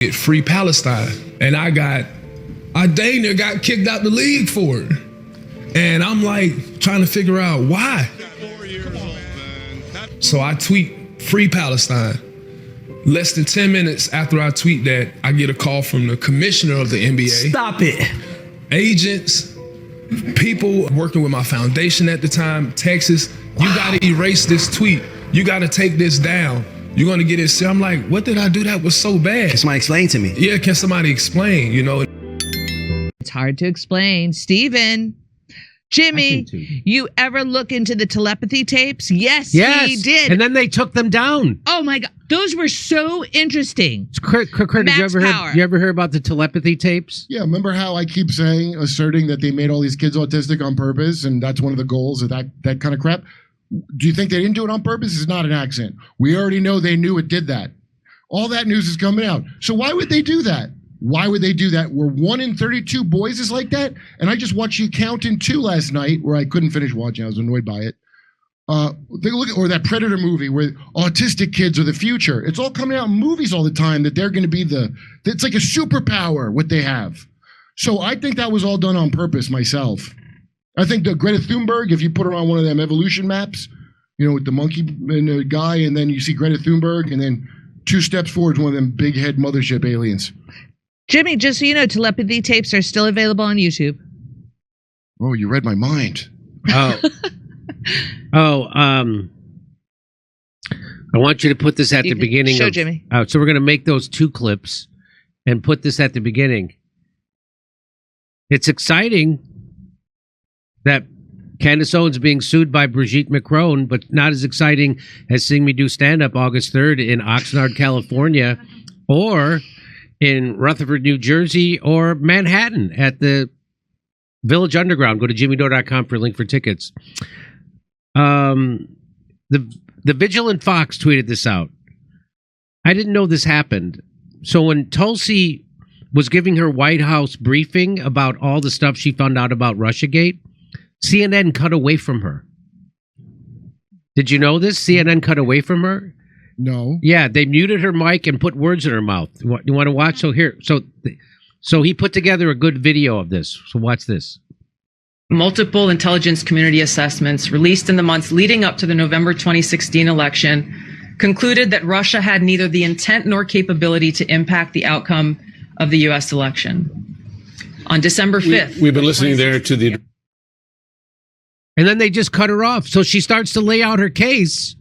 get free Palestine. And I dang near got kicked out the league for it. And I'm like trying to figure out why. So I tweet free Palestine. Less than 10 minutes after I tweet that, I get a call from the commissioner of the NBA. Stop it. Agents, people working with my foundation at the time, Texas, you gotta erase this tweet. You gotta take this down. You're gonna get it. I'm like, what did I do that was so bad? Can somebody explain to me? Yeah, can somebody explain, you know? It's hard to explain. Steven. Jimmy, you ever look into the telepathy tapes? Yes, he did. And then they took them down. Oh my God. Those were so interesting. Did you ever hear about the telepathy tapes? Yeah, remember how I keep asserting that they made all these kids autistic on purpose, and that's one of the goals of that kind of crap? Do you think they didn't do it on purpose? It's not an accident. We already know they knew it did that. All that news is coming out. So why would they do that? Why would they do that? Where 1 in 32 boys is like that? And I just watched The Accountant 2 last night, where I couldn't finish watching. I was annoyed by it. Or that Predator movie where autistic kids are the future. It's all coming out in movies all the time that they're going to be it's like a superpower what they have. So I think that was all done on purpose myself. I think the Greta Thunberg, if you put her on one of them evolution maps, you know, with the monkey and the guy, and then you see Greta Thunberg, and then 2 steps forward is one of them big head mothership aliens. Jimmy, just so you know, telepathy tapes are still available on YouTube. Oh, you read my mind. I want you to put this at the beginning. Show Jimmy. So we're going to make those 2 clips and put this at the beginning. It's exciting that Candace Owens being sued by Brigitte Macron, but not as exciting as seeing me do stand-up August 3rd in Oxnard, California, or in Rutherford, New Jersey, or Manhattan at the Village Underground. Go to jimmydore.com for a link for tickets. The Vigilant Fox tweeted this out. I didn't know this happened. So when Tulsi was giving her White House briefing about all the stuff she found out about Russiagate, CNN cut away from her. Did you know this? CNN cut away from her? No. Yeah, they muted her mic and put words in her mouth. You want to watch? So here, so he put together a good video of this. So watch this. Multiple intelligence community assessments released in the months leading up to the November 2016 election concluded that Russia had neither the intent nor capability to impact the outcome of the U.S. election. On December 5th, we've been listening there to the... And then they just cut her off. So she starts to lay out her case,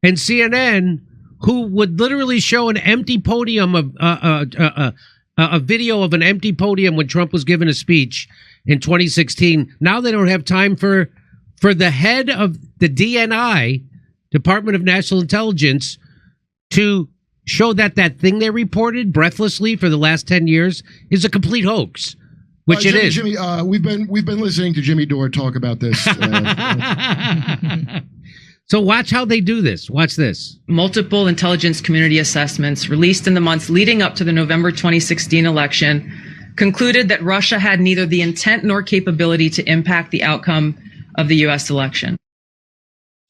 and CNN, who would literally show an empty podium of a video of an empty podium when Trump was giving a speech in 2016. Now they don't have time for the head of the DNI, Department of National Intelligence, to show that thing they reported breathlessly for the last 10 years is a complete hoax, which it is. Jimmy, we've been listening to Jimmy Dore talk about this. So watch how they do this. Watch this. Multiple intelligence community assessments released in the months leading up to the November 2016 election concluded that Russia had neither the intent nor capability to impact the outcome of the U.S. election.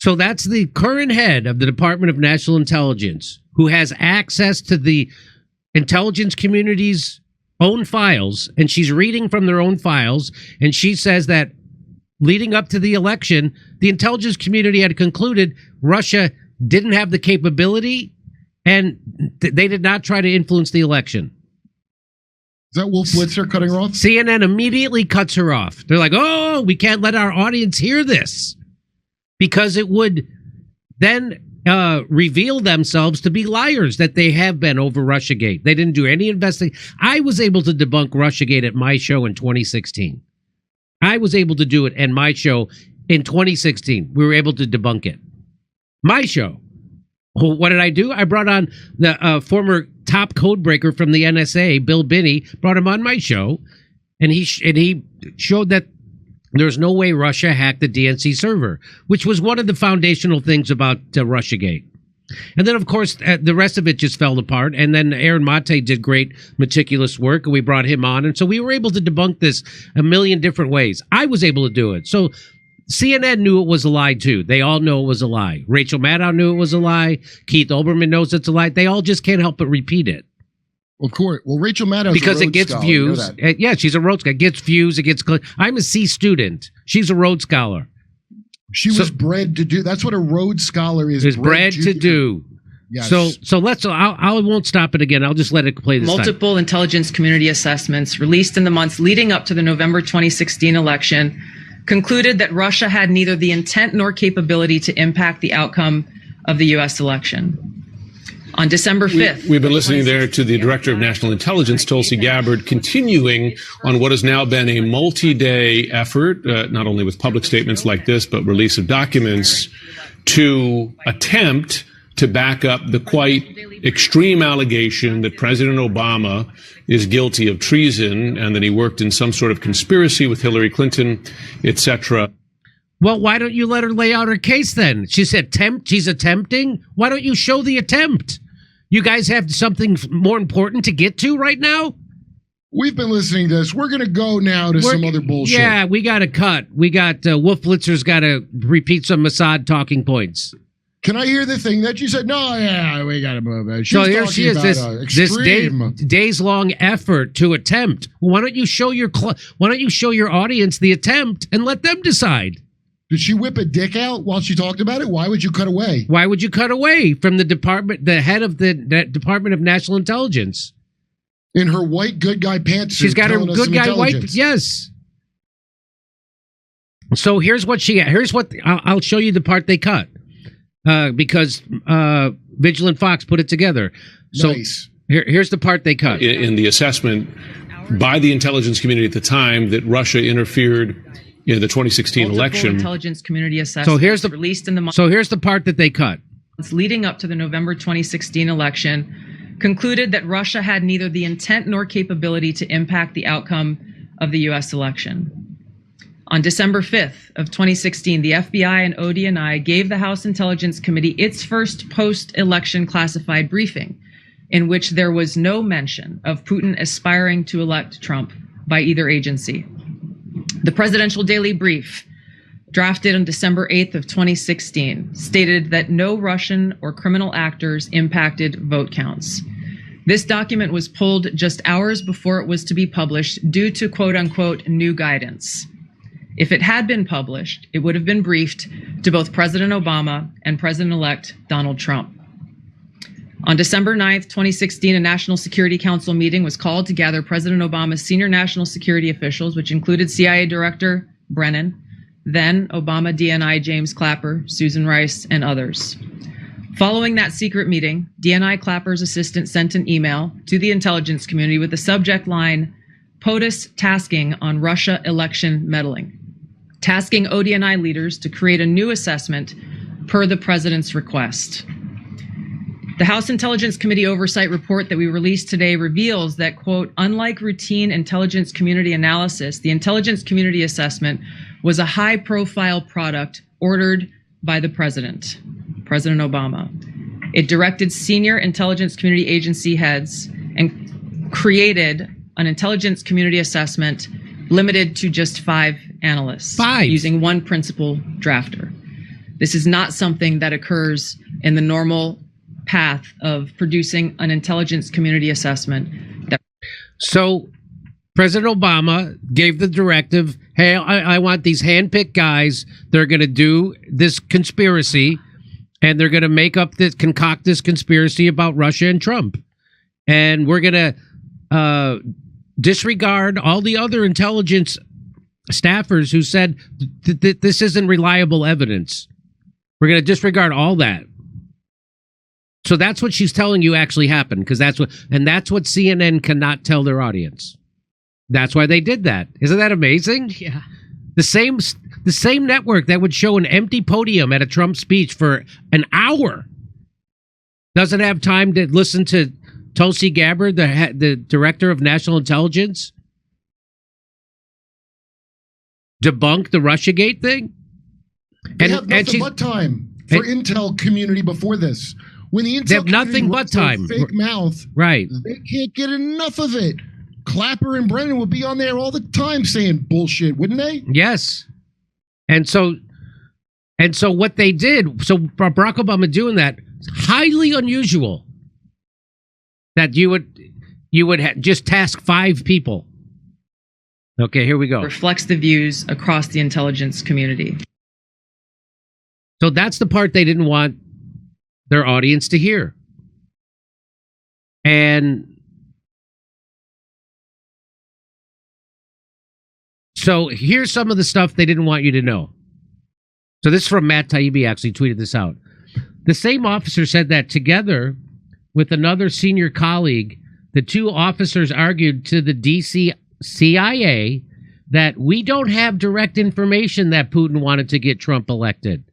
So that's the current head of the Department of National Intelligence, who has access to the intelligence community's own files, and she's reading from their own files, and she says that leading up to the election, the intelligence community had concluded Russia didn't have the capability, and they did not try to influence the election. Is that Wolf Blitzer cutting her off? CNN immediately cuts her off. They're like, oh, we can't let our audience hear this, because it would then reveal themselves to be liars that they have been over Russiagate. They didn't do any investigation. I was able to debunk Russiagate at my show in 2016. I was able to do it in my show in 2016. We were able to debunk it. My show. Well, what did I do? I brought on the former top codebreaker from the NSA, Bill Binney, brought him on my show, and he showed that there's no way Russia hacked the DNC server, which was one of the foundational things about Russiagate. And then, of course, the rest of it just fell apart. And then Aaron Mate did great, meticulous work, and we brought him on. And so we were able to debunk this a million different ways. I was able to do it. So CNN knew it was a lie, too. They all know it was a lie. Rachel Maddow knew it was a lie. Keith Olbermann knows it's a lie. They all just can't help but repeat it. Of course. Well, Rachel Maddow's because a it Rhodes gets scholar, you know views. that. Yeah, she's a Rhodes Scholar. It gets views. It gets. I'm a C student. She's a Rhodes Scholar. She was bred to do. That's what a Rhodes Scholar is. Is bred to do. Yes. So let's. I won't stop it again. I'll just let it play this Multiple intelligence community assessments released in the months leading up to the November 2016 election concluded that Russia had neither the intent nor capability to impact the outcome of the U.S. election. On December 5th, we've been listening there to the Director of National Intelligence, Tulsi Gabbard, continuing on what has now been a multi-day effort, not only with public statements like this, but release of documents to attempt to back up the quite extreme allegation that President Obama is guilty of treason and that he worked in some sort of conspiracy with Hillary Clinton, etc. Well, why don't you let her lay out her case then? She's attempting. Why don't you show the attempt? You guys have something more important to get to right now? We've been listening to this. We're going to go now to some other bullshit. Yeah, we got to cut. We got Wolf Blitzer's got to repeat some Mossad talking points. Can I hear the thing that you said? No, yeah, we got to move it. So here she is, this days-long effort to attempt. Well, why don't you show your audience the attempt and let them decide? Did she whip a dick out while she talked about it? Why would you cut away? Why would you cut away from the head of the Department of National Intelligence? In her white good guy pantsuit. She's got her good guy white. Yes. So here's what I'll show you the part they cut. Because Vigilant Fox put it together. So nice. Here's the part they cut. In the assessment by the intelligence community at the time that Russia interfered in the 2016 election. Intelligence community assessments released in the months. So here's the part that they cut. Leading up to the November 2016 election concluded that Russia had neither the intent nor capability to impact the outcome of the U.S. election. On December 5th of 2016, the FBI and ODNI gave the House Intelligence Committee its first post-election classified briefing, in which there was no mention of Putin aspiring to elect Trump by either agency. The Presidential Daily Brief, drafted on December 8th of 2016, stated that no Russian or criminal actors impacted vote counts. This document was pulled just hours before it was to be published due to quote-unquote new guidance. If it had been published, it would have been briefed to both President Obama and President-elect Donald Trump. On December 9th, 2016, a National Security Council meeting was called to gather President Obama's senior national security officials, which included CIA Director Brennan, then Obama DNI James Clapper, Susan Rice, and others. Following that secret meeting, DNI Clapper's assistant sent an email to the intelligence community with the subject line, POTUS tasking on Russia election meddling, tasking ODNI leaders to create a new assessment per the president's request. The House Intelligence Committee Oversight Report that we released today reveals that, quote, unlike routine intelligence community analysis, the intelligence community assessment was a high-profile product ordered by the president, President Obama. It directed senior intelligence community agency heads and created an intelligence community assessment limited to just 5 analysts. 5. Using one principal drafter. This is not something that occurs in the normal path of producing an intelligence community assessment. So President Obama gave the directive, hey, I want these hand-picked guys. They're going to do this conspiracy, and they're going to concoct this conspiracy about Russia and Trump. And we're going to disregard all the other intelligence staffers who said that this isn't reliable evidence. We're going to disregard all that. So that's what she's telling you actually happened, because that's what CNN cannot tell their audience. That's why they did that. Isn't that amazing? Yeah. The same network that would show an empty podium at a Trump speech for an hour doesn't have time to listen to Tulsi Gabbard, the director of national intelligence, debunk the Russiagate thing. They have nothing but time for intel community before this. When the intel they have nothing but time. Fake mouth, right? They can't get enough of it. Clapper and Brennan would be on there all the time saying bullshit, wouldn't they? Yes. And so what they did, so Barack Obama doing that, highly unusual. That you would, you would just task 5 people. Okay, here we go. Reflects the views across the intelligence community. So that's the part they didn't want their audience to hear. And so here's some of the stuff they didn't want you to know. So this is from Matt Taibbi, actually tweeted this out. The same officer said that together with another senior colleague, the 2 officers argued to the DC CIA that we don't have direct information that Putin wanted to get Trump elected.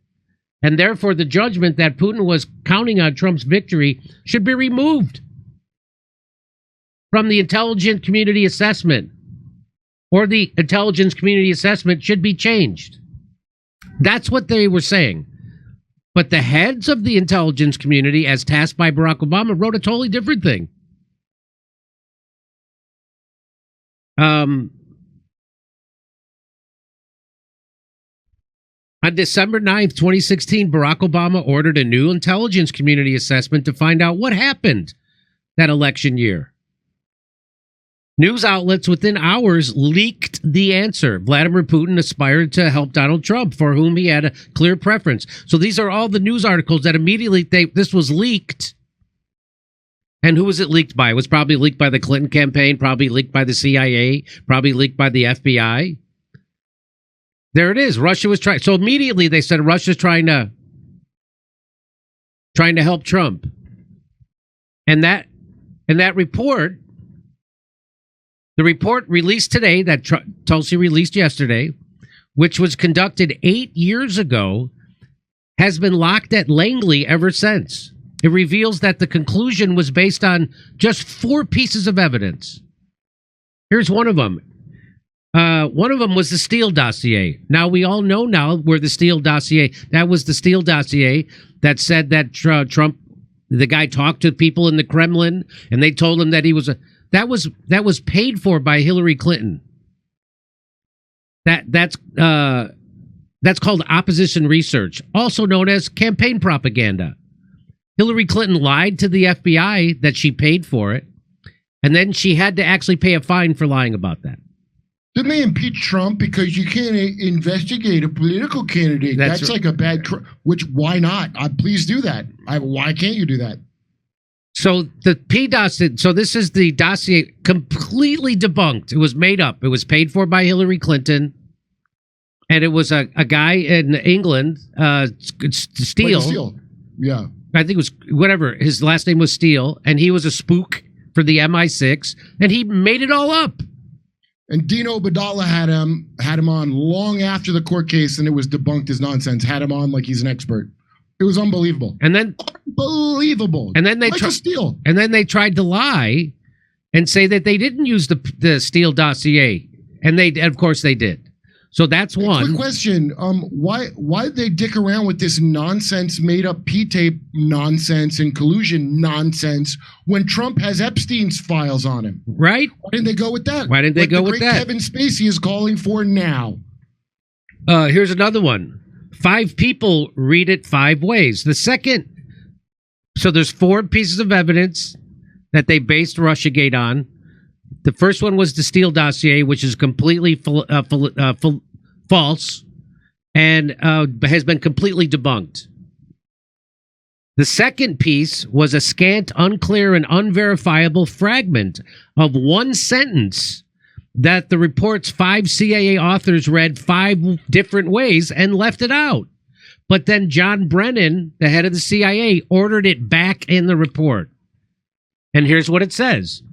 And therefore, the judgment that Putin was counting on Trump's victory should be removed from the intelligence community assessment, or the intelligence community assessment should be changed. That's what they were saying. But the heads of the intelligence community, as tasked by Barack Obama, wrote a totally different thing. On December 9th, 2016, Barack Obama ordered a new intelligence community assessment to find out what happened that election year. News outlets within hours leaked the answer. Vladimir Putin aspired to help Donald Trump, for whom he had a clear preference. So these are all the news articles that immediately this was leaked. And who was it leaked by? It was probably leaked by the Clinton campaign, probably leaked by the CIA, probably leaked by the FBI. There it is. Russia was trying. So immediately they said Russia's trying to help Trump. And that report, the report released today, that Tulsi released yesterday, which was conducted 8 years ago, has been locked at Langley ever since. It reveals that the conclusion was based on just 4 pieces of evidence. Here's one of them. One of them was the Steele dossier. Now, we all know now where the Steele dossier, that was the Steele dossier that said that Trump, the guy talked to people in the Kremlin, and they told him that he was that was paid for by Hillary Clinton. That's called opposition research, also known as campaign propaganda. Hillary Clinton lied to the FBI that she paid for it, and then she had to actually pay a fine for lying about that. Didn't they impeach Trump because you can't investigate a political candidate? That's like a bad. Which why not? Please do that. Why can't you do that? So the PDOS. So this is the dossier completely debunked. It was made up. It was paid for by Hillary Clinton, and it was a guy in England, Steele. Steele. Yeah. I think it was whatever. His last name was Steele, and he was a spook for the MI6, and he made it all up. And Dino Badala had him on long after the court case, and it was debunked as nonsense. Had him on like he's an expert. It was unbelievable. And then unbelievable. And then they tried to lie and say that they didn't use the Steele dossier, and of course they did. So that's one. Quick question: why did they dick around with this nonsense, made up P-tape nonsense and collusion nonsense when Trump has Epstein's files on him? Right? Why didn't they go with that? Why didn't they go with that? Kevin Spacey is calling for now. Here's another one. 5 people read it 5 ways. The second, so there's 4 pieces of evidence that they based Russiagate on. The first one was the Steele dossier, which is completely false and has been completely debunked. The second piece was a scant, unclear, and unverifiable fragment of one sentence that the report's 5 CIA authors read 5 different ways and left it out. But then John Brennan, the head of the CIA, ordered it back in the report. And here's what it says.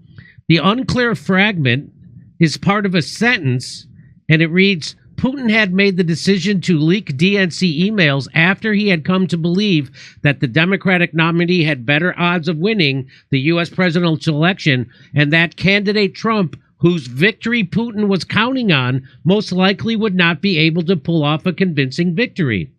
The unclear fragment is part of a sentence, and it reads, Putin had made the decision to leak DNC emails after he had come to believe that the Democratic nominee had better odds of winning the U.S. presidential election, and that candidate Trump, whose victory Putin was counting on, most likely would not be able to pull off a convincing victory.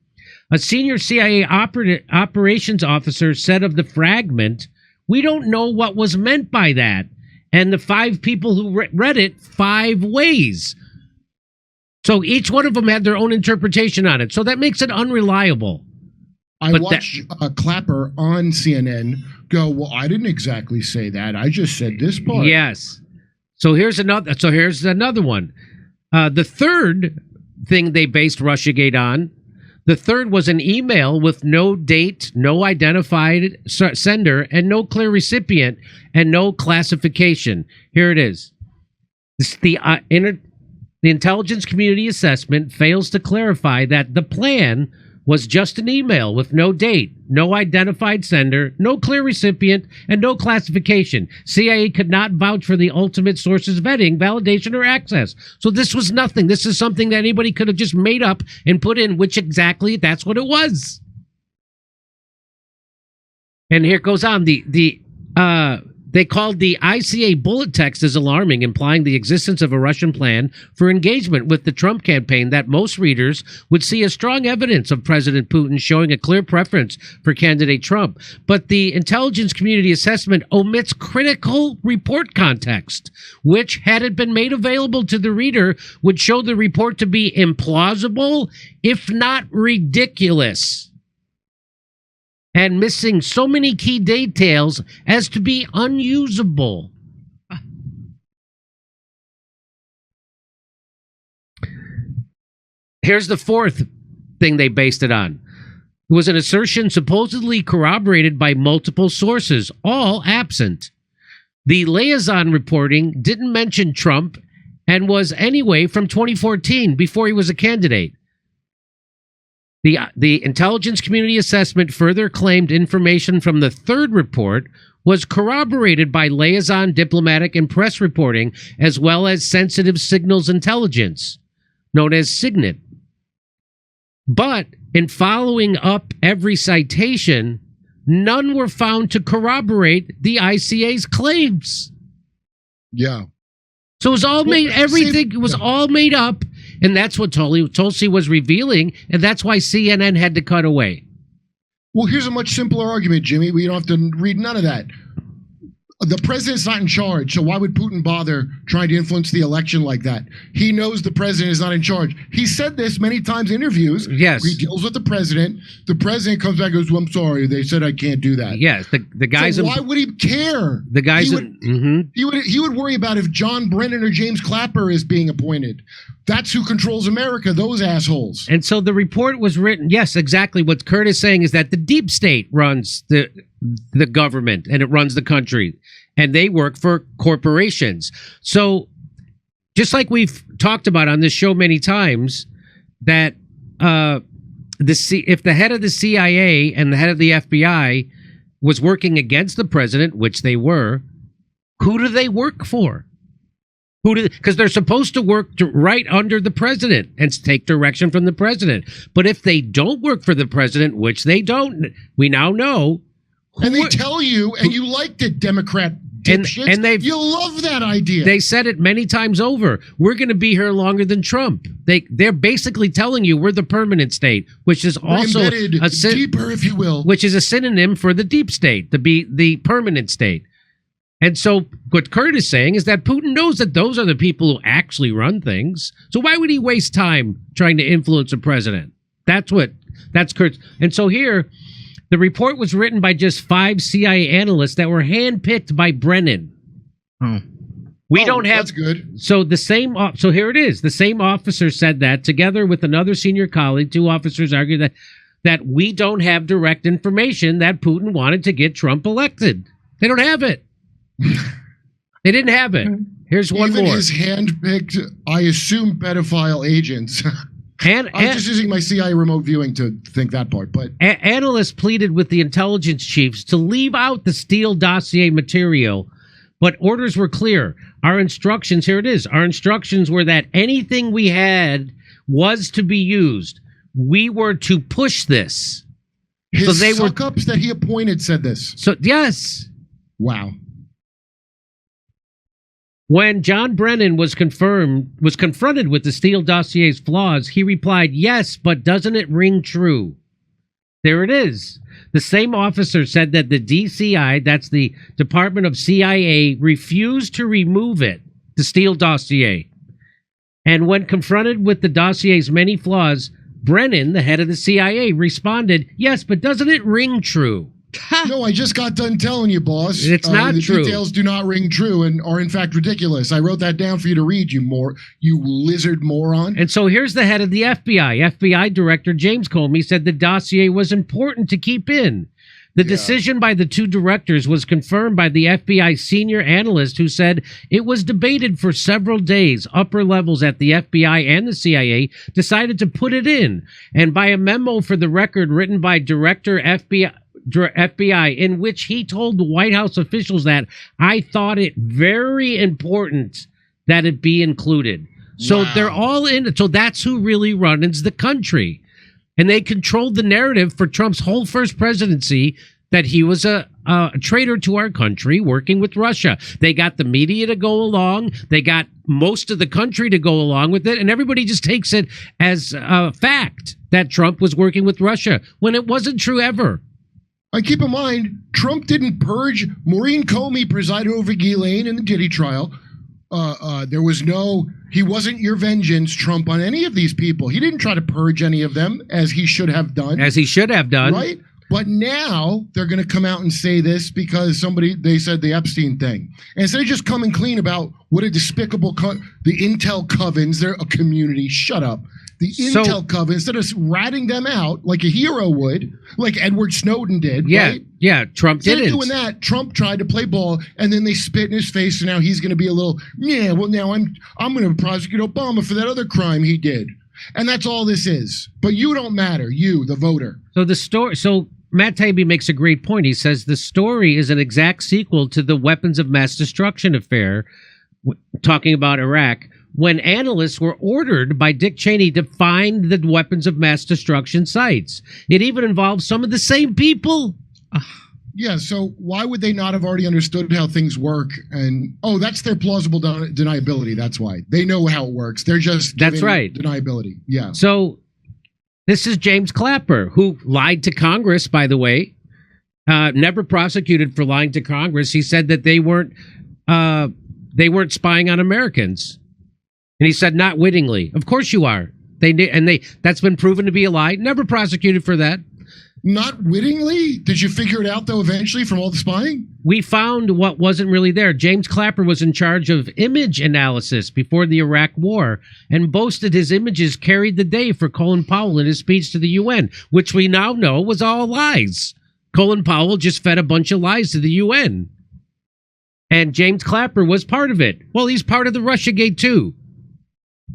A senior CIA operations officer said of the fragment, "We don't know what was meant by that." And the 5 people who read it 5 ways. So each one of them had their own interpretation on it. So that makes it unreliable. I watched Clapper on CNN go, well, I didn't exactly say that. I just said this part. Yes. So here's another one. The third thing they based Russiagate on, the third was an email with no date, no identified sender, and no clear recipient, and no classification. Here it is. The intelligence community assessment fails to clarify that the plan was just an email with no date, no identified sender, no clear recipient, and no classification. CIA could not vouch for the ultimate source's vetting, validation, or access. So this was nothing. This is something that anybody could have just made up and put in, which exactly that's what it was. And here it goes on. They called the ICA bullet text as alarming, implying the existence of a Russian plan for engagement with the Trump campaign that most readers would see as strong evidence of President Putin showing a clear preference for candidate Trump. But the intelligence community assessment omits critical report context, which, had it been made available to the reader, would show the report to be implausible, if not ridiculous, and missing so many key details as to be unusable. Here's the fourth thing they based it on. It was an assertion supposedly corroborated by multiple sources, all absent. The liaison reporting didn't mention Trump and was anyway from 2014, before he was a candidate. The intelligence community assessment further claimed information from the third report was corroborated by liaison, diplomatic, and press reporting, as well as sensitive signals intelligence, known as SIGINT. But in following up every citation, none were found to corroborate the ICA's claims. Yeah. So it was all made, everything was all made up. And that's what Tulsi was revealing, and that's why CNN had to cut away. Well, here's a much simpler argument, Jimmy. We don't have to read none of that. The president's not in charge, so why would Putin bother trying to influence the election like that? He knows the president is not in charge. He said this many times in interviews. Yes. He deals with the president. The president comes back and goes, well, I'm sorry, they said I can't do that. Yes, the guys... So why would he care? The guys... He would worry about if John Brennan or James Clapper is being appointed. That's who controls America, those assholes. And so the report was written, yes, exactly. What Kurt is saying is that the deep state runs the government, and it runs the country, and they work for corporations. So just like we've talked about on this show many times, that if the head of the CIA and the head of the FBI was working against the president, which they were, who do they work for? Because they're supposed to work right under the president and take direction from the president. But if they don't work for the president, which they don't, we now know. And they tell you, and you liked it, Democrat dipshits. And you love that idea. They said it many times over. We're going to be here longer than Trump. They're basically telling you we're the permanent state, which is also embedded deeper, if you will, which is a synonym for the deep state, the permanent state. And so what Kurt is saying is that Putin knows that those are the people who actually run things. So why would he waste time trying to influence a president? That's Kurt's. And so here, the report was written by just 5 CIA analysts that were handpicked by Brennan. We don't have. That's good. So so here it is. The same officer said that, together with another senior colleague. 2 officers argued that we don't have direct information that Putin wanted to get Trump elected. They don't have it. They didn't have it. Here's one more. Even his handpicked, I assume, pedophile agents. I'm just using my CIA remote viewing to think that part. But analysts pleaded with the intelligence chiefs to leave out the Steele dossier material, but orders were clear. Our instructions, here it is. Our instructions were that anything we had was to be used. We were to push this. His suck-ups that he appointed said this. So yes. Wow. When John Brennan was confronted with the Steele dossier's flaws, he replied, yes, but doesn't it ring true? There it is. The same officer said that the DCI, that's the Department of CIA, refused to remove it, the Steele dossier. And when confronted with the dossier's many flaws, Brennan, the head of the CIA, responded, "Yes, but doesn't it ring true?" No, I just got done telling you, boss. It's not the true. Details do not ring true and are in fact ridiculous. I wrote that down for you to read, you lizard moron. And so here's the head of the FBI. FBI Director James Comey said the dossier was important to keep in. The decision by the two directors was confirmed by the FBI senior analyst who said it was debated for several days. Upper levels at the FBI and the CIA decided to put it in. And by a memo for the record written by Director FBI, in which he told the White House officials that I thought it very important that it be included. So they're all in it. So that's who really runs the country. And they controlled the narrative for Trump's whole first presidency that he was a traitor to our country working with Russia. They got the media to go along. They got most of the country to go along with it. And everybody just takes it as a fact that Trump was working with Russia when it wasn't true ever. And keep in mind, Trump didn't purge. Maureen Comey presided over Ghislaine in the Diddy trial. He wasn't your vengeance, Trump, on any of these people. He didn't try to purge any of them, as he should have done. As he should have done. Right? But now they're going to come out and say this because they said the Epstein thing. And instead of just coming clean about what a despicable, the Intel covens, they're a community. Shut up. The Intel coven, instead of ratting them out like a hero would, like Edward Snowden did, right? Yeah, Trump didn't. Instead of doing that, Trump tried to play ball, and then they spit in his face, and now he's going to be a little, now I'm going to prosecute Obama for that other crime he did. And that's all this is. But you don't matter, you, the voter. So Matt Taibbi makes a great point. He says the story is an exact sequel to the weapons of mass destruction affair, talking about Iraq, when analysts were ordered by Dick Cheney to find the weapons of mass destruction sites. It even involves some of the same people. Yeah, so why would they not have already understood how things work? And, that's their plausible deniability. That's why. They know how it works. They're just That's right. Deniability. Yeah. So this is James Clapper, who lied to Congress, by the way, never prosecuted for lying to Congress. He said that they weren't spying on Americans. And he said, not wittingly. Of course you are. That's been proven to be a lie. Never prosecuted for that. Not wittingly? Did you figure it out, though, eventually from all the spying? We found what wasn't really there. James Clapper was in charge of image analysis before the Iraq War and boasted his images carried the day for Colin Powell in his speech to the UN, which we now know was all lies. Colin Powell just fed a bunch of lies to the UN. And James Clapper was part of it. Well, he's part of the Russiagate, too.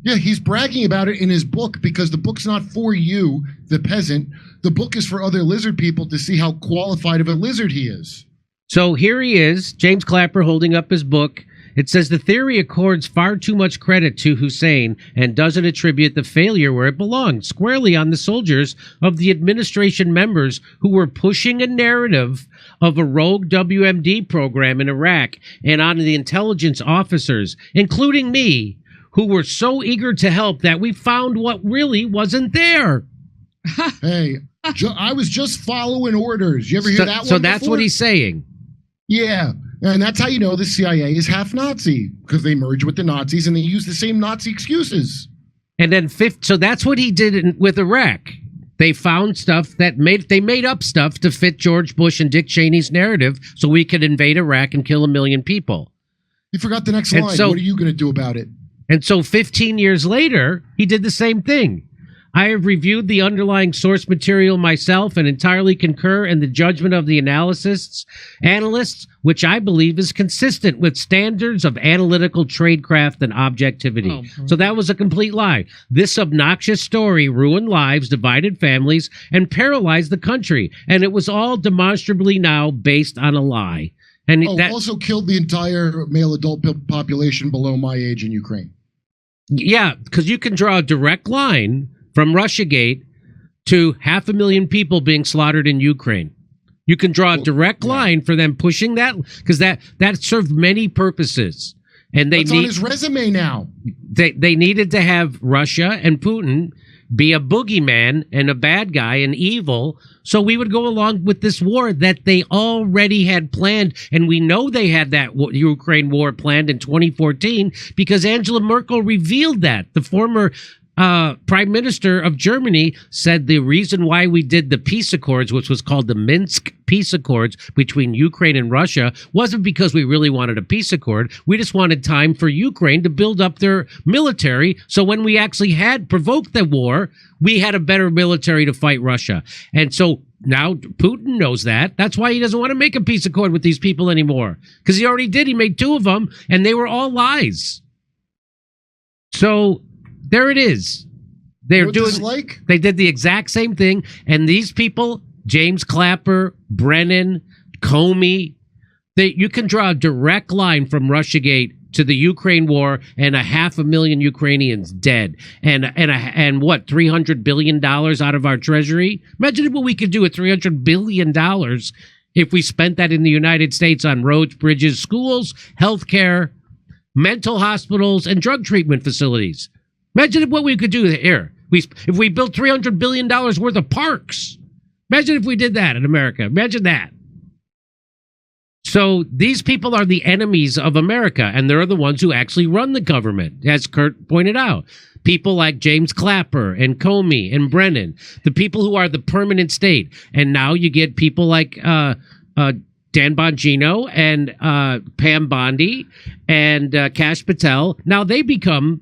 Yeah, he's bragging about it in his book because the book's not for you, the peasant. The book is for other lizard people to see how qualified of a lizard he is. So here he is, James Clapper, holding up his book. It says the theory accords far too much credit to Hussein and doesn't attribute the failure where it belongs, squarely on the soldiers of the administration members who were pushing a narrative of a rogue WMD program in Iraq and on the intelligence officers, including me, who were so eager to help that we found what really wasn't there. Hey, I was just following orders. You ever hear that one So that's before? what he's saying. Yeah, and that's how you know the CIA is half Nazi, because they merge with the Nazis and they use the same Nazi excuses. And then so that's what he did with Iraq. They found stuff that they made up stuff to fit George Bush and Dick Cheney's narrative so we could invade Iraq and kill 1 million people. You forgot the next line. What are you going to do about it? And so 15 years later, he did the same thing. I have reviewed the underlying source material myself and entirely concur in the judgment of the analysts, which I believe is consistent with standards of analytical tradecraft and objectivity. So that was a complete lie. This obnoxious story ruined lives, divided families, and paralyzed the country. And it was all demonstrably now based on a lie. And also killed the entire male adult population below my age in Ukraine. Yeah, because you can draw a direct line from Russiagate to 500,000 people being slaughtered in Ukraine. You can draw a direct line for them pushing that, because that served many purposes. And That's on his resume now. They needed to have Russia and Putin be a boogeyman and a bad guy and evil, so we would go along with this war that they already had planned. And we know they had that Ukraine war planned in 2014 because Angela Merkel revealed that. The former Prime Minister of Germany said the reason why we did the peace accords, which was called the Minsk peace accords between Ukraine and Russia, wasn't because we really wanted a peace accord. We just wanted time for Ukraine to build up their military. So when we actually had provoked the war, we had a better military to fight Russia. And so now Putin knows that. That's why he doesn't want to make a peace accord with these people anymore. Because he already did. He made 2 of them, and they were all lies. So there it is. They're doing like? They did the exact same thing. And these people, James Clapper, Brennan, Comey, you can draw a direct line from Russiagate to the Ukraine war and 500,000 Ukrainians dead and what, $300 billion out of our treasury? Imagine what we could do with $300 billion if we spent that in the United States on roads, bridges, schools, healthcare, mental hospitals, and drug treatment facilities. Imagine what we could do here. If we built $300 billion worth of parks. Imagine if we did that in America. Imagine that. So these people are the enemies of America, and they're the ones who actually run the government, as Kurt pointed out. People like James Clapper and Comey and Brennan, the people who are the permanent state. And now you get people like Dan Bongino and Pam Bondi and Kash Patel. Now they become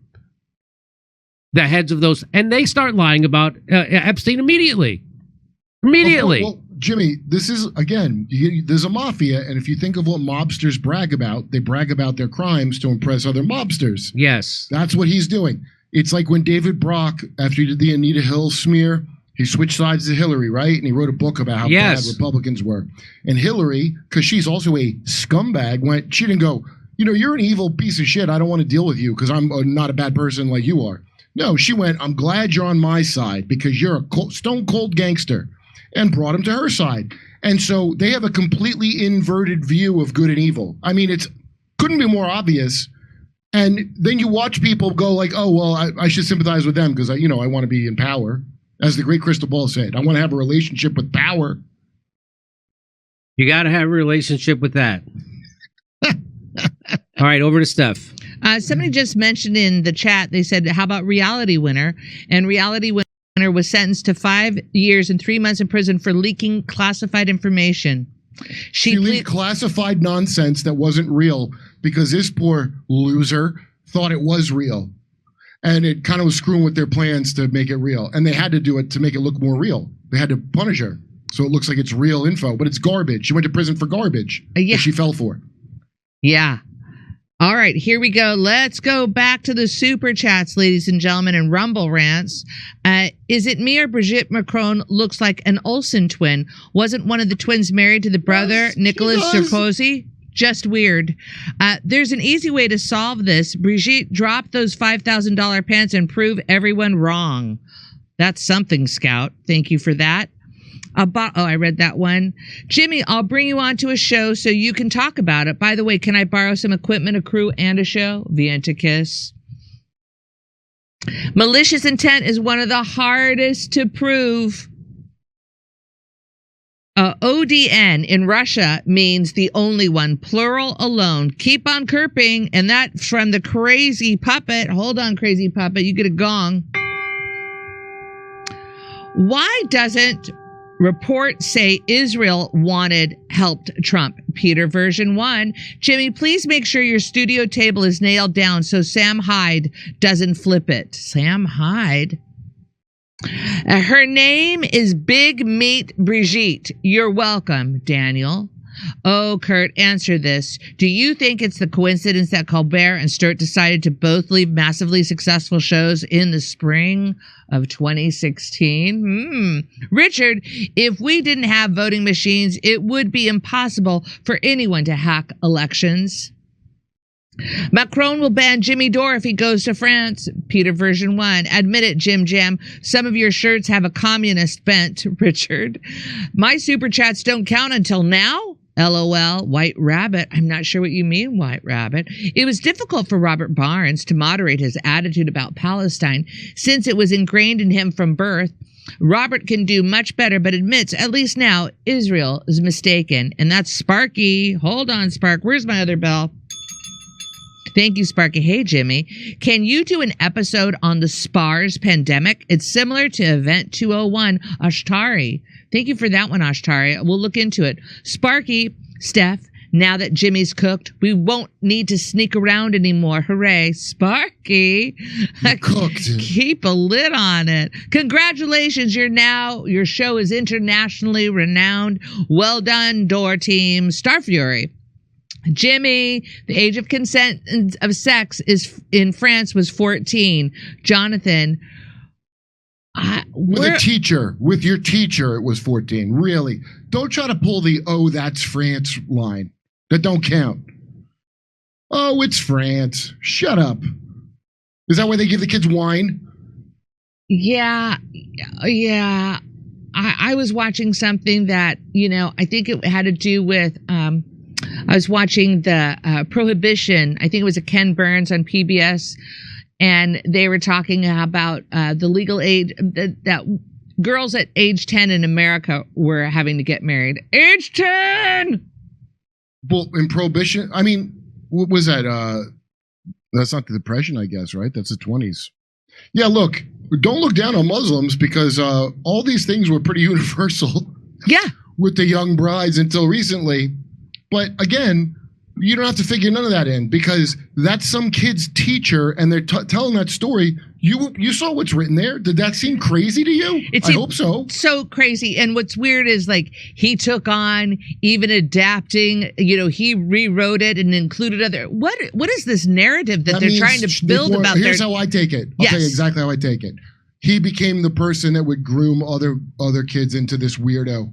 the heads of those, and they start lying about Epstein immediately. Immediately. Well, Jimmy, this is, again, there's a mafia, and if you think of what mobsters brag about, they brag about their crimes to impress other mobsters. Yes. That's what he's doing. It's like when David Brock, after he did the Anita Hill smear, he switched sides to Hillary, right? And he wrote a book about how bad Republicans were. And Hillary, because she's also a scumbag, she didn't go, you're an evil piece of shit. I don't want to deal with you because I'm not a bad person like you are. No, she went, I'm glad you're on my side because you're a stone cold gangster. And brought him to her side. And so they have a completely inverted view of good and evil. I mean, couldn't be more obvious. And then you watch people go like, oh, well, I should sympathize with them because, I want to be in power. As the great Crystal Ball said, I want to have a relationship with power. You got to have a relationship with that. All right, over to Steph. Somebody just mentioned in the chat, they said, how about Reality Winner? And Reality Winner was sentenced to 5 years and 3 months in prison for leaking classified information. She leaked classified nonsense that wasn't real because this poor loser thought it was real. And it kind of was screwing with their plans to make it real. And they had to do it to make it look more real. They had to punish her. So it looks like it's real info, but it's garbage. She went to prison for garbage that she fell for. Yeah. All right, here we go. Let's go back to the super chats, ladies and gentlemen, and Rumble rants. Is it me or Brigitte Macron looks like an Olsen twin? Wasn't one of the twins married to the brother, Nicolas Sarkozy? Just weird. There's an easy way to solve this. Brigitte, drop those $5,000 pants and prove everyone wrong. That's something, Scout. Thank you for that. I read that one. Jimmy, I'll bring you on to a show so you can talk about it. By the way, can I borrow some equipment, a crew, and a show? Vientikis. Malicious intent is one of the hardest to prove. ODN in Russia means the only one, plural alone. Keep on chirping, and that from the crazy puppet. Hold on, crazy puppet, you get a gong. Why doesn't report say Israel helped Trump? Peter version 1. Jimmy, please make sure your studio table is nailed down so Sam Hyde doesn't flip it. Sam Hyde? Her name is Big Meat Brigitte. You're welcome, Daniel. Oh, Kurt, answer this. Do you think it's the coincidence that Colbert and Sturt decided to both leave massively successful shows in the spring of 2016? Richard, if we didn't have voting machines, it would be impossible for anyone to hack elections. Macron will ban Jimmy Dore if he goes to France. Peter version 1. Admit it, Jim Jam. Some of your shirts have a communist bent, Richard. My super chats don't count until now. LOL, White Rabbit. I'm not sure what you mean, White Rabbit. It was difficult for Robert Barnes to moderate his attitude about Palestine since it was ingrained in him from birth. Robert can do much better, but admits, at least now, Israel is mistaken. And that's Sparky. Hold on, Spark. Where's my other bell? Thank you, Sparky. Hey, Jimmy. Can you do an episode on the SPARS pandemic? It's similar to Event 201 Ashtari. Thank you for that one, Ashtari. We'll look into it. Sparky, Steph, now that Jimmy's cooked, we won't need to sneak around anymore. Hooray. Sparky. Cooked. Keep a lid on it. Congratulations. Your show is internationally renowned. Well done, Dore team. Star Fury. Jimmy, the age of consent of sex is in France was 14. Jonathan, with your teacher, it was 14. Really, don't try to pull the "oh, that's France" line. That don't count. Oh, it's France. Shut up. Is that why they give the kids wine? Yeah. I was watching something that I think it had to do with. I was watching the Prohibition. I think it was a Ken Burns on PBS, and they were talking about the legal age that girls at age 10 in America were having to get married. Age 10. Well, in Prohibition, I mean, what was that? That's not the Depression, I guess, right? That's the 20s. Yeah, look, don't look down on Muslims because all these things were pretty universal. Yeah. With the young brides until recently. But again, you don't have to figure none of that in because that's some kid's teacher and they're telling that story. You saw what's written there. Did that seem crazy to you? I hope so. So crazy. And what's weird is he took on even adapting, he rewrote it and included other. What is this narrative that they're trying to build about Here's how I take it. I'll tell you exactly how I take it. He became the person that would groom other kids into this weirdo.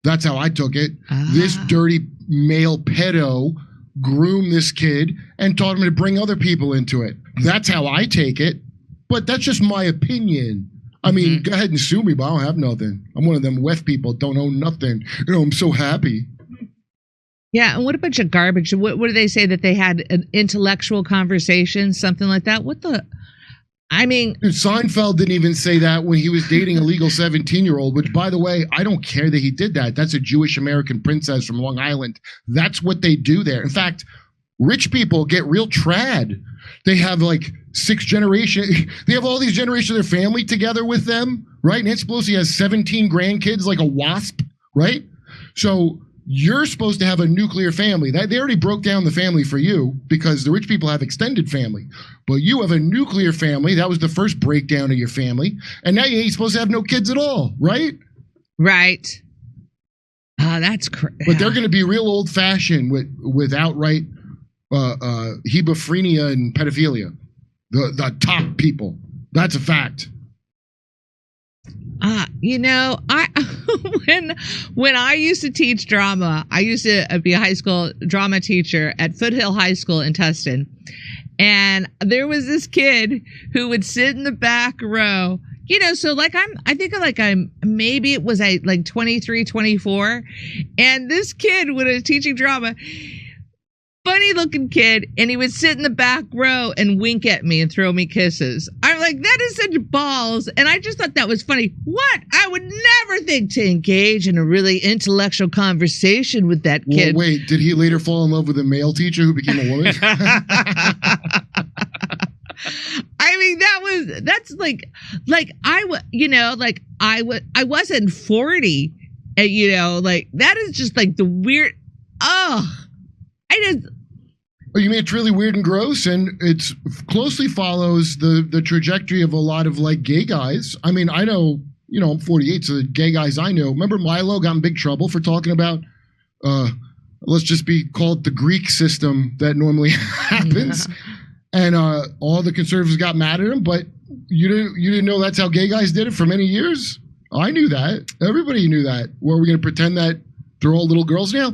That's how I took it. This dirty male pedo groomed this kid and taught him to bring other people into it. That's how I take it. But that's just my opinion. I mean, go ahead and sue me, but I don't have nothing. I'm one of them WEF people, don't own nothing. I'm so happy. Yeah, and what a bunch of garbage. What do they say, that they had an intellectual conversation, something like that? What the... I mean... Dude, Seinfeld didn't even say that when he was dating a legal 17-year-old, which, by the way, I don't care that he did that. That's a Jewish American princess from Long Island. That's what they do there. In fact, rich people get real trad. They have 6 generations. They have all these generations of their family together with them, right? Nancy Pelosi has 17 grandkids like a wasp, right? So you're supposed to have a nuclear family. They already broke down the family for you because the rich people have extended family. But you have a nuclear family. That was the first breakdown of your family. And now you ain't supposed to have no kids at all, right? Right. That's crazy. But they're going to be real old-fashioned with outright hebephrenia and pedophilia. The top people. That's a fact. I when I used to teach drama, I used to be a high school drama teacher at Foothill High School in Tustin. And there was this kid who would sit in the back row, so I'm maybe it was 23, 24. And this kid, when I was teaching drama, funny looking kid, and he would sit in the back row and wink at me and throw me kisses. I'm like, that is such balls. And I just thought that was funny. What? I would never think to engage in a really intellectual conversation with that kid. Well, wait, did he later fall in love with a male teacher who became a woman? I mean, I wasn't 40, that is just the weird, Oh, you mean it's really weird and gross, and it closely follows the trajectory of a lot of gay guys. I mean, I know, I'm 48, so the gay guys I know. Remember Milo got in big trouble for talking about, let's just call it the Greek system that normally happens, and all the conservatives got mad at him. But you didn't know that's how gay guys did it for many years. I knew that. Everybody knew that. Were we going to pretend that they're all little girls now?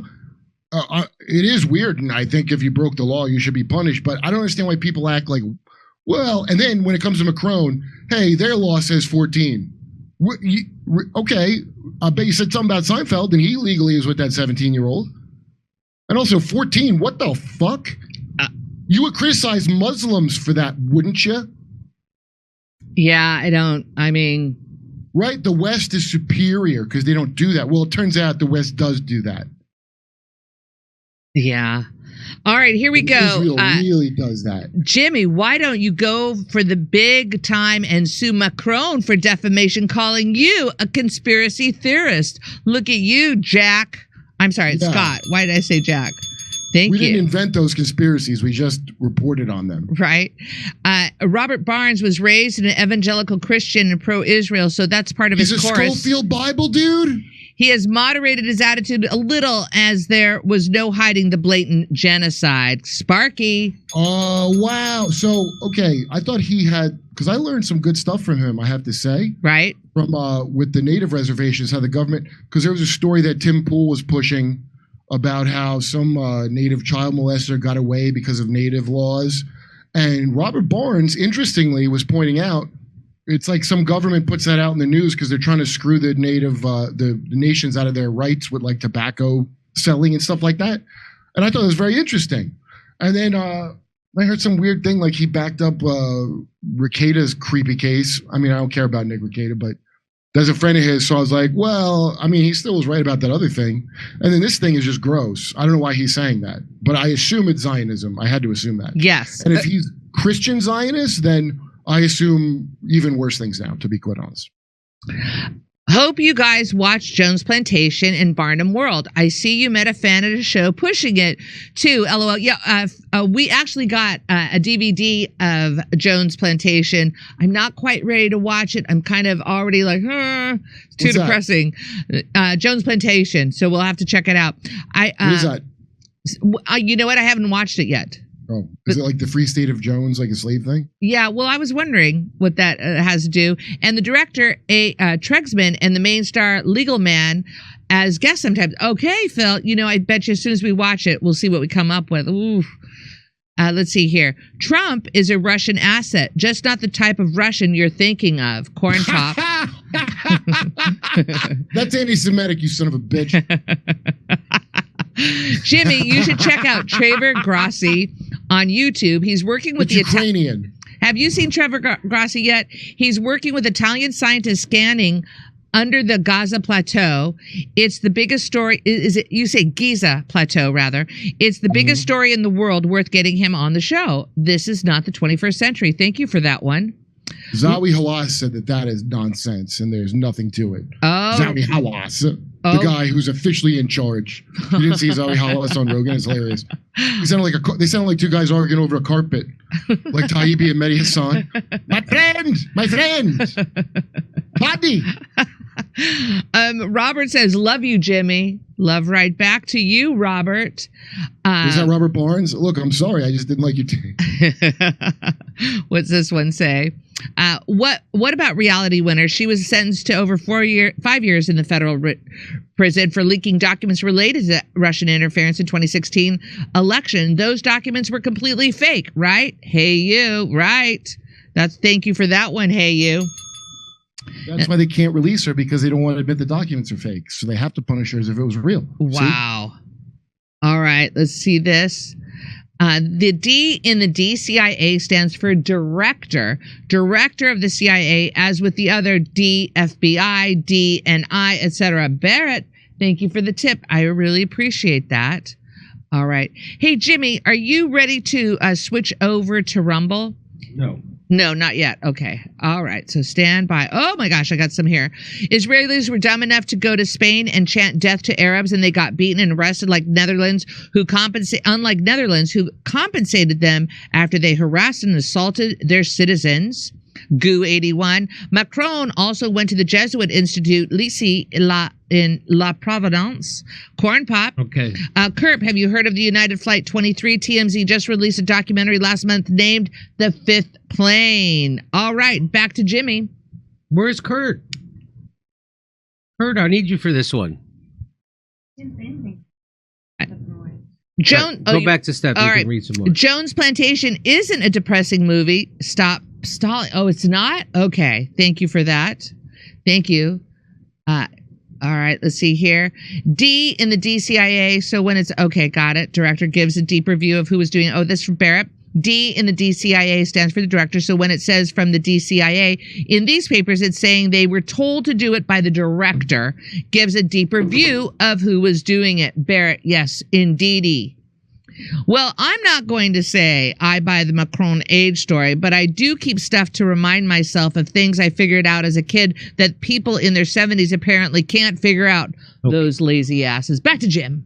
It is weird, and I think if you broke the law, you should be punished. But I don't understand why people act well, and then when it comes to Macron, hey, their law says 14. Okay, I bet you said something about Seinfeld, and he legally is with that 17-year-old. And also 14, what the fuck? You would criticize Muslims for that, wouldn't you? Yeah, Right, the West is superior because they don't do that. Well, it turns out the West does do that. Yeah. All right, here we go. Israel really does that. Jimmy, why don't you go for the big time and sue Macron for defamation, calling you a conspiracy theorist? Look at you, Jack. I'm sorry, it's Scott. Why did I say Jack? Thank you. We didn't invent those conspiracies. We just reported on them. Right. Robert Barnes was raised an evangelical Christian and pro-Israel, so that's part of his chorus. He's a Schofield Bible dude? He has moderated his attitude a little, as there was no hiding the blatant genocide. Sparky. Oh, wow. So, okay, I thought he had, because I learned some good stuff from him, I have to say. Right. From with the native reservations, how the government, because there was a story that Tim Pool was pushing about how some native child molester got away because of native laws. And Robert Barnes, interestingly, was pointing out, it's like some government puts that out in the news because they're trying to screw the native, the nations out of their rights with like tobacco selling and stuff like that. And I thought it was very interesting. And then I heard some weird thing like he backed up Rekieta's creepy case. I mean, I don't care about Nick Rekieta, but there's a friend of his. So I was like, well, I mean, he still was right about that other thing. And then this thing is just gross. I don't know why he's saying that, but I assume it's Zionism. I had to assume that. Yes. And if he's Christian Zionist, then I assume even worse things now, to be quite honest. Hope you guys watch Jones Plantation and Barnum World. I see you met a fan at a show pushing it too. LOL. Yeah, we actually got a DVD of Jones Plantation. I'm not quite ready to watch it. I'm kind of already like, it's too depressing. Jones Plantation. So we'll have to check it out. What is that? You know what? I haven't watched it yet. Oh, is it like the Free State of Jones, like a slave thing? Yeah, well, I was wondering what that has to do. And the director, Tregsman, and the main star, Legal Man, as guests sometimes. Okay, Phil, I bet you as soon as we watch it, we'll see what we come up with. Ooh. Let's see here. Trump is a Russian asset, just not the type of Russian you're thinking of. Corn Top. That's anti-Semitic, you son of a bitch. Jimmy, you should check out Trevor Grossi on YouTube. He's working with Ukrainian. Have you seen Trevor Grossi yet? He's working with Italian scientists scanning under the Gaza Plateau. It's the biggest story. Is it? You say Giza Plateau, rather. It's the biggest story in the world, worth getting him on the show. This is not the 21st century. Thank you for that one. Zawi Hawass said that is nonsense and there's nothing to it. Oh. Zawi Hawass, the guy who's officially in charge. You didn't see Zawi Hawass on Rogan? It's hilarious. They sounded like two guys arguing over a carpet, like Taibbi and Mehdi Hassan. My friend, buddy. Robert says, love you, Jimmy. Love right back to you, Robert. Is that Robert Barnes? Look, I'm sorry. I just didn't like you. What's this one say? What about Reality Winner? She was sentenced to over 5 years in the federal prison for leaking documents related to Russian interference in 2016 election. Those documents were completely fake, right? Hey, you, right? Thank you for that one. Hey, you. That's why they can't release her, because they don't want to admit the documents are fake. So they have to punish her as if it was real. Wow. See? All right, let's see this. The D in the DCIA stands for director of the CIA, as with the other D, FBI, D, and I, etc. Barrett, thank you for the tip. I really appreciate that. All right. Hey, Jimmy, are you ready to switch over to Rumble? No, not yet. Okay. All right. So stand by. Oh my gosh, I got some here. Israelis were dumb enough to go to Spain and chant death to Arabs, and they got beaten and arrested unlike Netherlands, who compensated them after they harassed and assaulted their citizens. Goo 81. Macron also went to the Jesuit Institute Lycée in La Providence. Corn Pop. Okay. Kerp, have you heard of the United Flight 23? TMZ just released a documentary last month named The Fifth Plane. All right, back to Jimmy. Where's Kurt? Kurt, I need you for this one. Go back to Steph. You can read some more. Jones Plantation isn't a depressing movie. Stop stalling. Oh, it's not? Okay. Thank you for that. Thank you. All right. Let's see here. D in the DCIA. So when it's okay, got it. Director gives a deeper view of who was doing. Oh, this from Barrett. D in the DCIA stands for the director. So when it says from the DCIA in these papers, it's saying they were told to do it by the director. Gives a deeper view of who was doing it. Barrett, yes, indeedy. Well, I'm not going to say I buy the Macron age story, but I do keep stuff to remind myself of things I figured out as a kid that people in their 70s apparently can't figure out. Those lazy asses. Back to Jim.